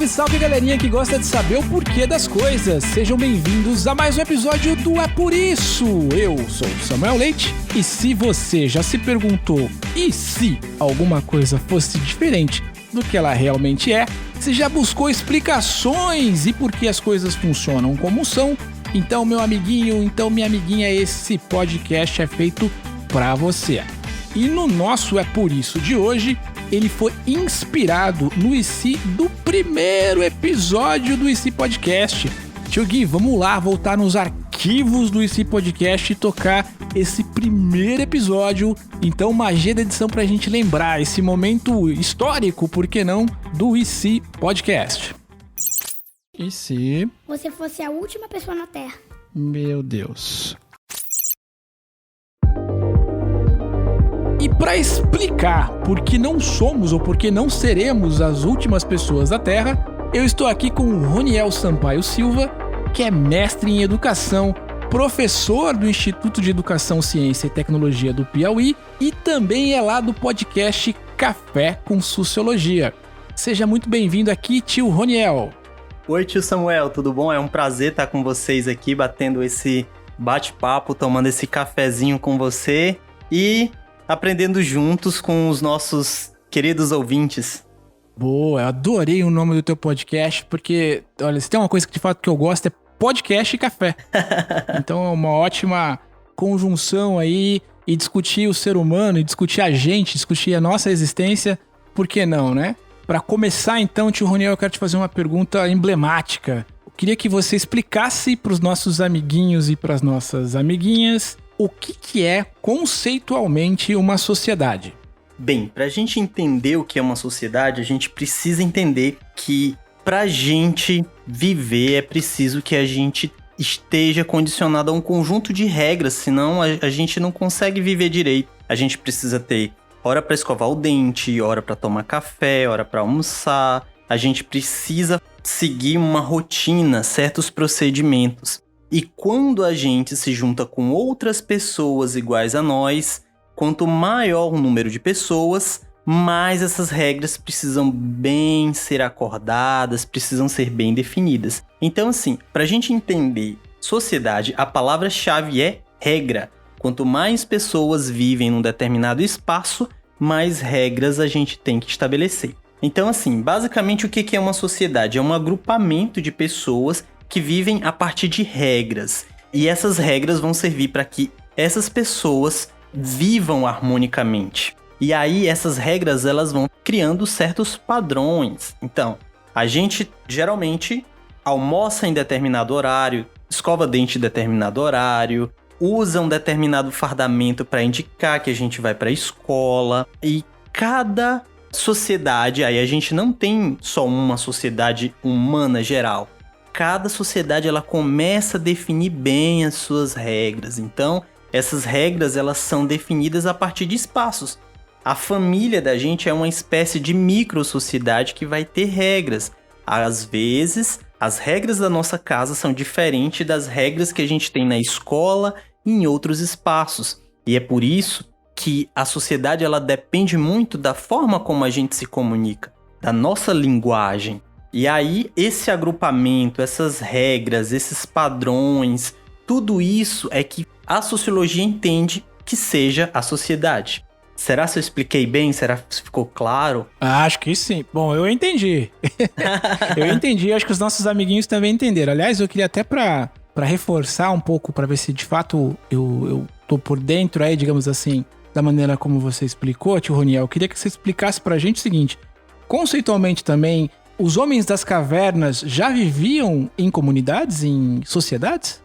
Salve, salve, galerinha que gosta de saber o porquê das coisas. Sejam bem-vindos a mais um episódio do É Por Isso. Eu sou o Samuel Leite e se você já se perguntou e se alguma coisa fosse diferente do que ela realmente é, se já buscou explicações e por que as coisas funcionam como são, então meu amiguinho, então minha amiguinha, esse podcast é feito pra você. E no nosso É Por Isso de hoje, ele foi inspirado no IC do primeiro episódio do IC Podcast. Tio Gui, vamos lá, voltar nos arquivos do IC Podcast e tocar esse primeiro episódio. Então, magia da edição pra gente lembrar esse momento histórico, por que não, do IC Podcast. E se você fosse a última pessoa na Terra? Meu Deus. E para explicar por que não somos ou por que não seremos as últimas pessoas da Terra, eu estou aqui com o Roniel Sampaio Silva, que é mestre em educação, professor do Instituto de Educação, Ciência e Tecnologia do Piauí e também é lá do podcast Café com Sociologia. Seja muito bem-vindo aqui, tio Roniel. Oi, tio Samuel, tudo bom? É um prazer estar com vocês aqui, batendo esse bate-papo, tomando esse cafezinho com você e aprendendo juntos com os nossos queridos ouvintes. Boa, eu adorei o nome do teu podcast, porque, olha, se tem uma coisa que de fato que eu gosto é podcast e café. Então é uma ótima conjunção aí, e discutir o ser humano, e discutir a gente, discutir a nossa existência, por que não, né? Para começar então, tio Roniel, eu quero te fazer uma pergunta emblemática. Eu queria que você explicasse para os nossos amiguinhos e para as nossas amiguinhas o que é conceitualmente uma sociedade. Bem, para a gente entender o que é uma sociedade, a gente precisa entender que para a gente viver é preciso que a gente esteja condicionado a um conjunto de regras, senão a gente não consegue viver direito. A gente precisa ter hora para escovar o dente, hora para tomar café, hora para almoçar. A gente precisa seguir uma rotina, certos procedimentos. E quando a gente se junta com outras pessoas iguais a nós, quanto maior o número de pessoas, mais essas regras precisam bem ser acordadas, precisam ser bem definidas. Então, assim, para a gente entender sociedade, a palavra-chave é regra. Quanto mais pessoas vivem num determinado espaço, mais regras a gente tem que estabelecer. Então, assim, basicamente o que é uma sociedade? É um agrupamento de pessoas que vivem a partir de regras. E essas regras vão servir para que essas pessoas vivam harmonicamente. E aí essas regras elas vão criando certos padrões. Então, a gente geralmente almoça em determinado horário, escova dente em determinado horário, usa um determinado fardamento para indicar que a gente vai para a escola. E cada sociedade, aí a gente não tem só uma sociedade humana geral. Cada sociedade ela começa a definir bem as suas regras. Então, essas regras elas são definidas a partir de espaços. A família da gente é uma espécie de micro-sociedade que vai ter regras. Às vezes, as regras da nossa casa são diferentes das regras que a gente tem na escola e em outros espaços. E é por isso que a sociedade ela depende muito da forma como a gente se comunica, da nossa linguagem. E aí, esse agrupamento, essas regras, esses padrões, tudo isso é que a sociologia entende que seja a sociedade. Será que eu expliquei bem? Será que ficou claro? Acho que sim. Bom, eu entendi. Eu entendi, acho que os nossos amiguinhos também entenderam. Aliás, eu queria até para reforçar um pouco, para ver se de fato eu tô por dentro aí, digamos assim, da maneira como você explicou, tio Roniel. Eu queria que você explicasse pra gente o seguinte, conceitualmente também, os homens das cavernas já viviam em comunidades, em sociedades?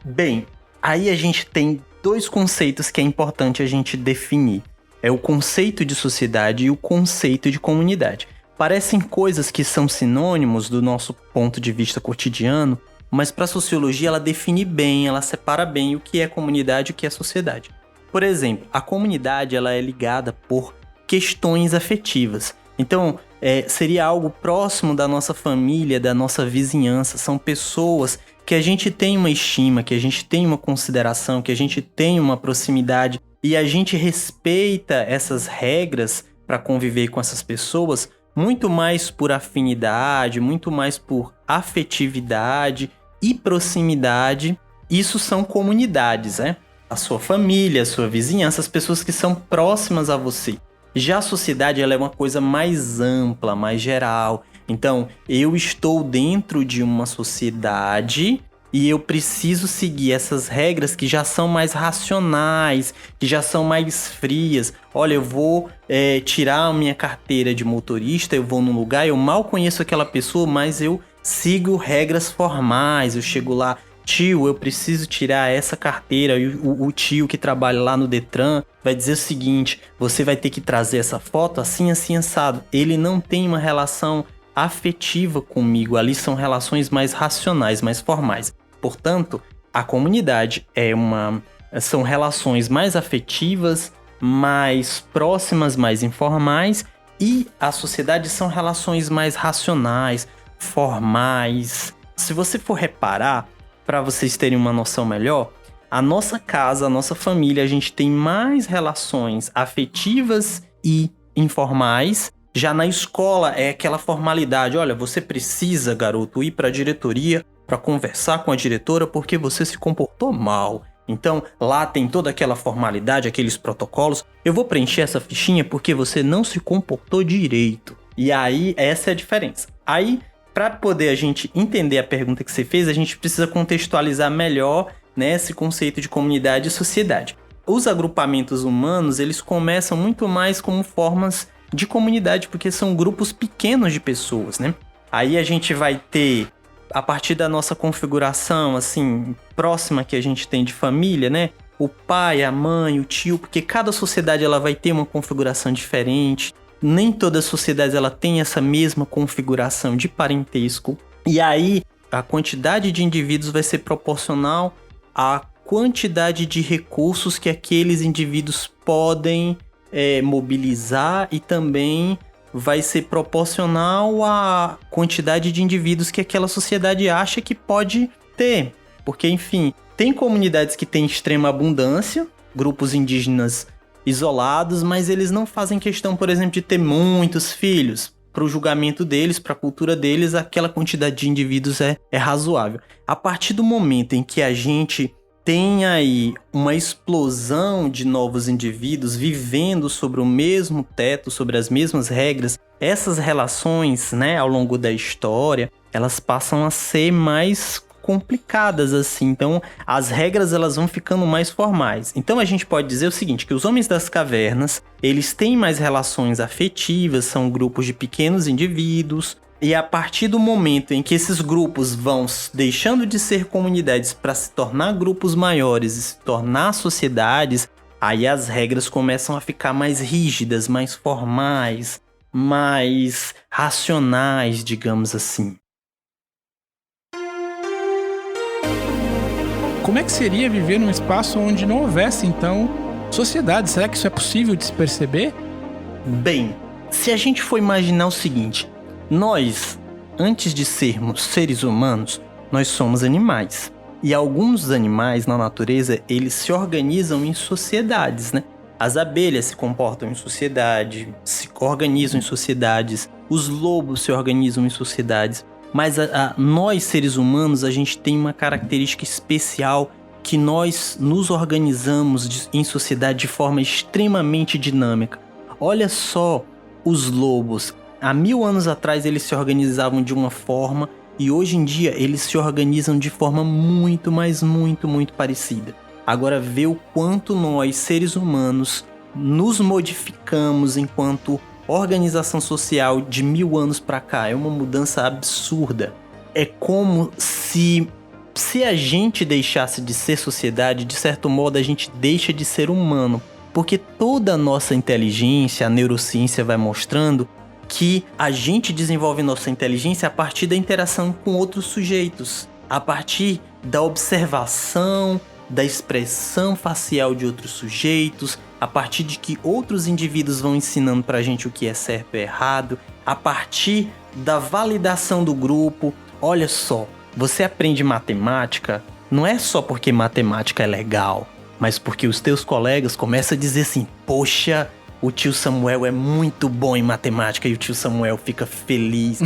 Bem, aí a gente tem dois conceitos que é importante a gente definir. É o conceito de sociedade e o conceito de comunidade. Parecem coisas que são sinônimos do nosso ponto de vista cotidiano, mas para a sociologia ela define bem, ela separa bem o que é comunidade e o que é sociedade. Por exemplo, a comunidade ela é ligada por questões afetivas. Então, seria algo próximo da nossa família, da nossa vizinhança. São pessoas que a gente tem uma estima, que a gente tem uma consideração, que a gente tem uma proximidade e a gente respeita essas regras para conviver com essas pessoas muito mais por afinidade, muito mais por afetividade e proximidade. Isso são comunidades, né? A sua família, a sua vizinhança, as pessoas que são próximas a você. Já a sociedade, ela é uma coisa mais ampla, mais geral. Então, eu estou dentro de uma sociedade e eu preciso seguir essas regras que já são mais racionais, que já são mais frias. Olha, eu vou tirar a minha carteira de motorista, eu vou num lugar, eu mal conheço aquela pessoa, mas eu sigo regras formais. Eu chego lá, tio, eu preciso tirar essa carteira. E o tio que trabalha lá no Detran vai dizer o seguinte: você vai ter que trazer essa foto assim, assim, assado. Ele não tem uma relação afetiva comigo, ali são relações mais racionais, mais formais. Portanto, a comunidade são relações mais afetivas, mais próximas, mais informais, e a sociedade são relações mais racionais, formais. Se você for reparar, para vocês terem uma noção melhor, a nossa casa, a nossa família, a gente tem mais relações afetivas e informais. Já na escola é aquela formalidade: olha, você precisa, garoto, ir para a diretoria para conversar com a diretora porque você se comportou mal. Então lá tem toda aquela formalidade, aqueles protocolos. Eu vou preencher essa fichinha porque você não se comportou direito. E aí essa é a diferença. Aí, para poder a gente entender a pergunta que você fez, a gente precisa contextualizar melhor, né, esse conceito de comunidade e sociedade. Os agrupamentos humanos, eles começam muito mais como formas de comunidade, porque são grupos pequenos de pessoas, né? Aí a gente vai ter, a partir da nossa configuração, assim, próxima que a gente tem de família, né? O pai, a mãe, o tio, porque cada sociedade ela vai ter uma configuração diferente. Nem toda sociedade ela tem essa mesma configuração de parentesco. E aí, a quantidade de indivíduos vai ser proporcional à quantidade de recursos que aqueles indivíduos podem mobilizar, e também vai ser proporcional à quantidade de indivíduos que aquela sociedade acha que pode ter. Porque, enfim, tem comunidades que têm extrema abundância, grupos indígenas isolados, mas eles não fazem questão, por exemplo, de ter muitos filhos. Para o julgamento deles, para a cultura deles, aquela quantidade de indivíduos é razoável. A partir do momento em que a gente tem aí uma explosão de novos indivíduos vivendo sobre o mesmo teto, sobre as mesmas regras, essas relações, né, ao longo da história, elas passam a ser mais complicadas, assim. Então, as regras elas vão ficando mais formais. Então, a gente pode dizer o seguinte, que os homens das cavernas, eles têm mais relações afetivas, são grupos de pequenos indivíduos. E a partir do momento em que esses grupos vão deixando de ser comunidades para se tornar grupos maiores e se tornar sociedades, aí as regras começam a ficar mais rígidas, mais formais, mais racionais, digamos assim. Como é que seria viver num espaço onde não houvesse, então, sociedade? Será que isso é possível de se perceber? Bem, se a gente for imaginar o seguinte: nós, antes de sermos seres humanos, nós somos animais. E alguns animais na natureza, eles se organizam em sociedades, né? As abelhas se comportam em sociedade, se organizam em sociedades. Os lobos se organizam em sociedades. Mas nós, seres humanos, a gente tem uma característica especial, que nós nos organizamos em sociedade de forma extremamente dinâmica. Olha só os lobos. Há 1000 anos atrás eles se organizavam de uma forma e hoje em dia eles se organizam de forma muito, mas muito parecida. Agora vê o quanto nós, seres humanos, nos modificamos enquanto organização social de 1000 anos para cá. É uma mudança absurda. É como se a gente deixasse de ser sociedade, de certo modo a gente deixa de ser humano. Porque toda a nossa inteligência, a neurociência vai mostrando que a gente desenvolve nossa inteligência a partir da interação com outros sujeitos, a partir da observação, da expressão facial de outros sujeitos, a partir de que outros indivíduos vão ensinando pra gente o que é certo e errado, a partir da validação do grupo. Olha só, você aprende matemática não é só porque matemática é legal, mas porque os teus colegas começam a dizer assim: poxa, o tio Samuel é muito bom em matemática e o tio Samuel fica feliz.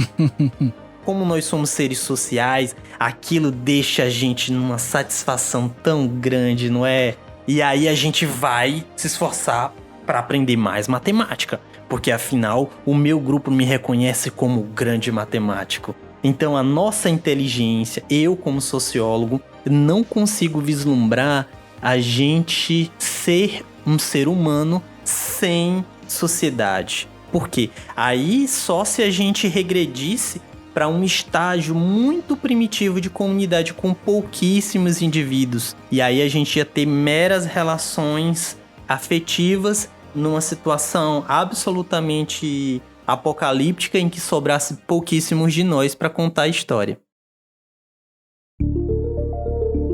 Como nós somos seres sociais, aquilo deixa a gente numa satisfação tão grande, não é? E aí a gente vai se esforçar para aprender mais matemática, porque afinal o meu grupo me reconhece como grande matemático. Então a nossa inteligência, eu como sociólogo, não consigo vislumbrar a gente ser um ser humano sem sociedade. Por quê? Aí só se a gente regredisse para um estágio muito primitivo de comunidade com pouquíssimos indivíduos. E aí a gente ia ter meras relações afetivas numa situação absolutamente apocalíptica em que sobrasse pouquíssimos de nós para contar a história.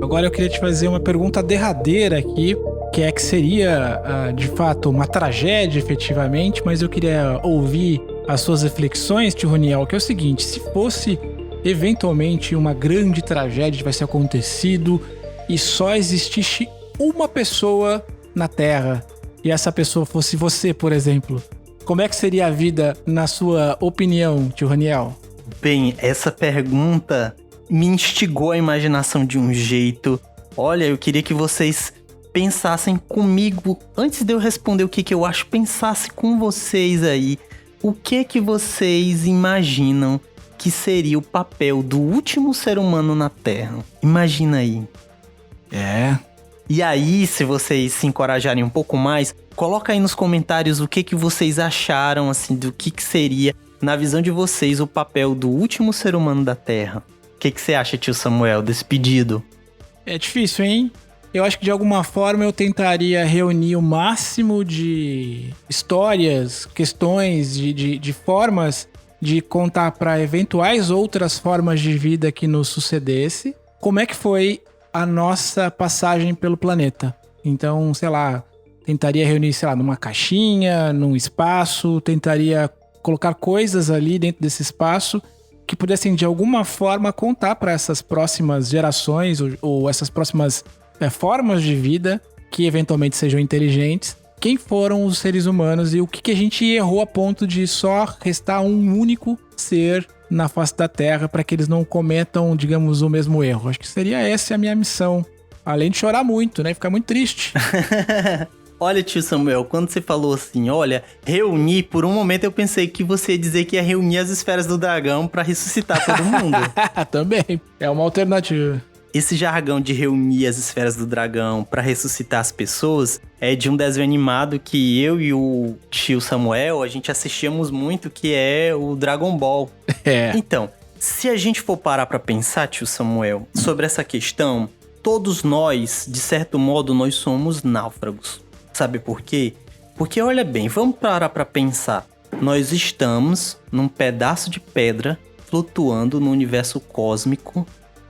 Agora eu queria te fazer uma pergunta derradeira aqui, que seria, de fato, uma tragédia, efetivamente, mas eu queria ouvir as suas reflexões, tio Roniel, que é o seguinte: se fosse, eventualmente, uma grande tragédia que tivesse acontecido e só existisse uma pessoa na Terra, e essa pessoa fosse você, por exemplo, como é que seria a vida, na sua opinião, tio Roniel? Bem, essa pergunta me instigou a imaginação de um jeito. Olha, eu queria que vocês pensassem comigo, antes de eu responder o que eu acho, pensasse com vocês aí. O que vocês imaginam que seria o papel do último ser humano na Terra? Imagina aí. E aí, se vocês se encorajarem um pouco mais, coloca aí nos comentários o que vocês acharam, assim, do que seria, na visão de vocês, o papel do último ser humano da Terra. O que você acha, tio Samuel, desse pedido? É difícil, hein? Eu acho que de alguma forma eu tentaria reunir o máximo de histórias, questões, de formas de contar para eventuais outras formas de vida que nos sucedesse como é que foi a nossa passagem pelo planeta. Então, sei lá, tentaria reunir, sei lá, numa caixinha, num espaço, tentaria colocar coisas ali dentro desse espaço que pudessem de alguma forma contar para essas próximas gerações ou essas próximas formas de vida que eventualmente sejam inteligentes, quem foram os seres humanos e o que a gente errou a ponto de só restar um único ser na face da Terra para que eles não cometam, digamos, o mesmo erro. Acho que seria essa a minha missão. Além de chorar muito, né? Ficar muito triste. Olha, tio Samuel, quando você falou assim, olha, reunir, por um momento eu pensei que você ia dizer que ia reunir as esferas do dragão para ressuscitar todo mundo. Também, é uma alternativa. Esse jargão de reunir as esferas do dragão para ressuscitar as pessoas é de um desenho animado que eu e o tio Samuel, a gente assistíamos muito, que é o Dragon Ball. Então, se a gente for parar para pensar, tio Samuel, sobre essa questão, todos nós, de certo modo, nós somos náufragos. Sabe por quê? Porque, olha bem, vamos parar para pensar. Nós estamos num pedaço de pedra flutuando no universo cósmico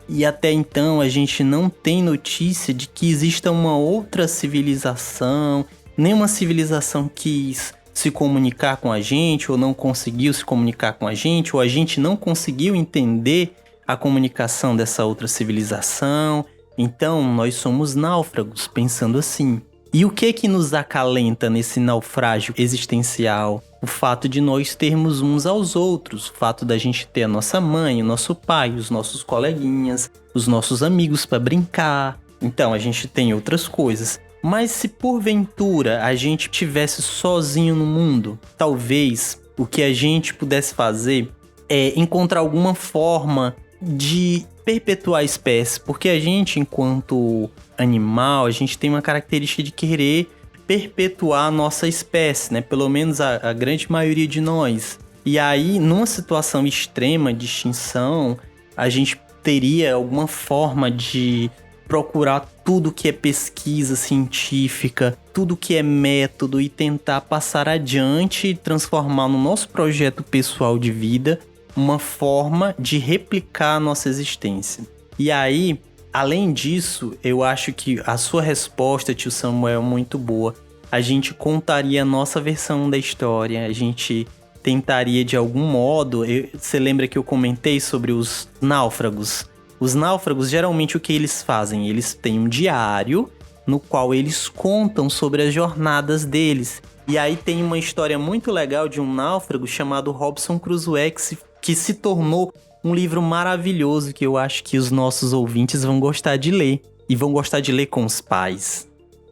e até então a gente não tem notícia de que exista uma outra civilização, nenhuma civilização quis se comunicar com a gente ou não conseguiu se comunicar com a gente, ou a gente não conseguiu entender a comunicação dessa outra civilização. Então nós somos náufragos, pensando assim. E o que nos acalenta nesse naufrágio existencial? O fato de nós termos uns aos outros, o fato da gente ter a nossa mãe, o nosso pai, os nossos coleguinhas, os nossos amigos para brincar. Então a gente tem outras coisas. Mas se porventura a gente estivesse sozinho no mundo, talvez o que a gente pudesse fazer é encontrar alguma forma de perpetuar a espécie, porque a gente, enquanto animal, a gente tem uma característica de querer perpetuar a nossa espécie, né? Pelo menos a grande maioria de nós. E aí, numa situação extrema de extinção, a gente teria alguma forma de procurar tudo que é pesquisa científica, tudo que é método e tentar passar adiante e transformar no nosso projeto pessoal de vida uma forma de replicar a nossa existência. E aí, além disso, eu acho que a sua resposta, tio Samuel, é muito boa. A gente contaria a nossa versão da história, a gente tentaria de algum modo... Você lembra que eu comentei sobre os náufragos? Os náufragos, geralmente, o que eles fazem? Eles têm um diário no qual eles contam sobre as jornadas deles. E aí tem uma história muito legal de um náufrago chamado Robinson Crusoe, que se tornou um livro maravilhoso que eu acho que os nossos ouvintes vão gostar de ler. E vão gostar de ler com os pais.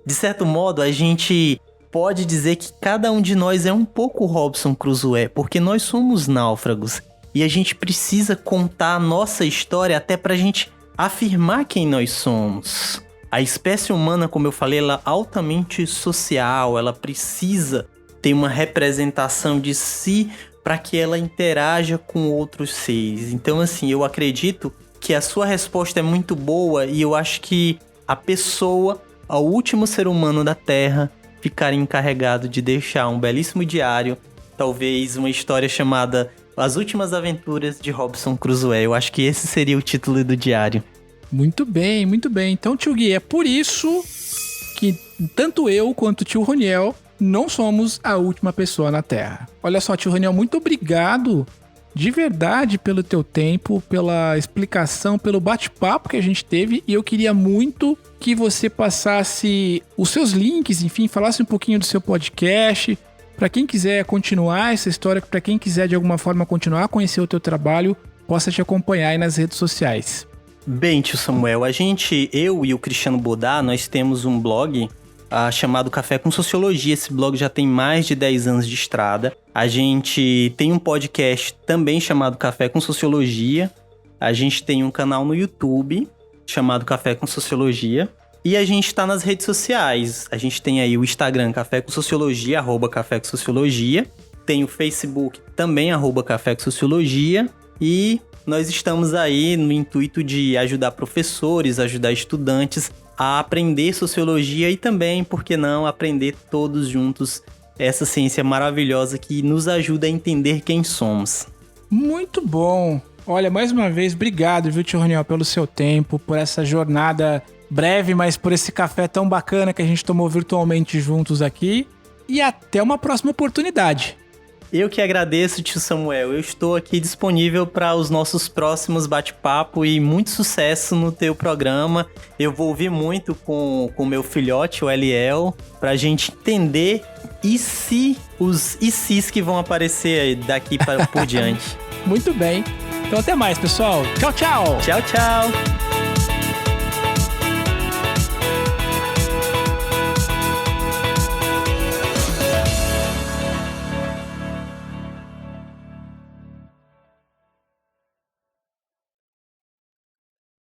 De certo modo, a gente pode dizer que cada um de nós é um pouco Robinson Crusoe, porque nós somos náufragos. E a gente precisa contar a nossa história até pra gente afirmar quem nós somos. A espécie humana, como eu falei, ela é altamente social, ela precisa ter uma representação de si para que ela interaja com outros seres. Então, assim, eu acredito que a sua resposta é muito boa e eu acho que a pessoa, o último ser humano da Terra, ficaria encarregado de deixar um belíssimo diário, talvez uma história chamada As Últimas Aventuras de Robinson Crusoe. Eu acho que esse seria o título do diário. Muito bem, muito bem. Então, tio Gui, é por isso que tanto eu quanto o tio Roniel não somos a última pessoa na Terra. Olha só, tio Roniel, muito obrigado de verdade pelo teu tempo, pela explicação, pelo bate-papo que a gente teve. E eu queria muito que você passasse os seus links, enfim, falasse um pouquinho do seu podcast, para quem quiser continuar essa história, para quem quiser de alguma forma continuar a conhecer o teu trabalho, possa te acompanhar aí nas redes sociais. Bem, tio Samuel, eu e o Cristiano Bodá, nós temos um blog chamado Café com Sociologia. Esse blog já tem mais de 10 anos de estrada. A gente tem um podcast também chamado Café com Sociologia. A gente tem um canal no YouTube chamado Café com Sociologia. E a gente está nas redes sociais. A gente tem aí o Instagram Café com Sociologia, @Café com Sociologia. Tem o Facebook também, @Café com Sociologia. E nós estamos aí no intuito de ajudar professores, ajudar estudantes a aprender sociologia e também, por que não, aprender todos juntos essa ciência maravilhosa que nos ajuda a entender quem somos. Muito bom! Olha, mais uma vez, obrigado, viu, tio Roniel, pelo seu tempo, por essa jornada breve, mas por esse café tão bacana que a gente tomou virtualmente juntos aqui. E até uma próxima oportunidade. Eu que agradeço, tio Samuel. Eu estou aqui disponível para os nossos próximos bate-papo e muito sucesso no teu programa. Eu vou ouvir muito com o meu filhote, o Eliel, para a gente entender os ICs que vão aparecer daqui por diante. Muito bem. Então até mais, pessoal. Tchau, tchau. Tchau, tchau.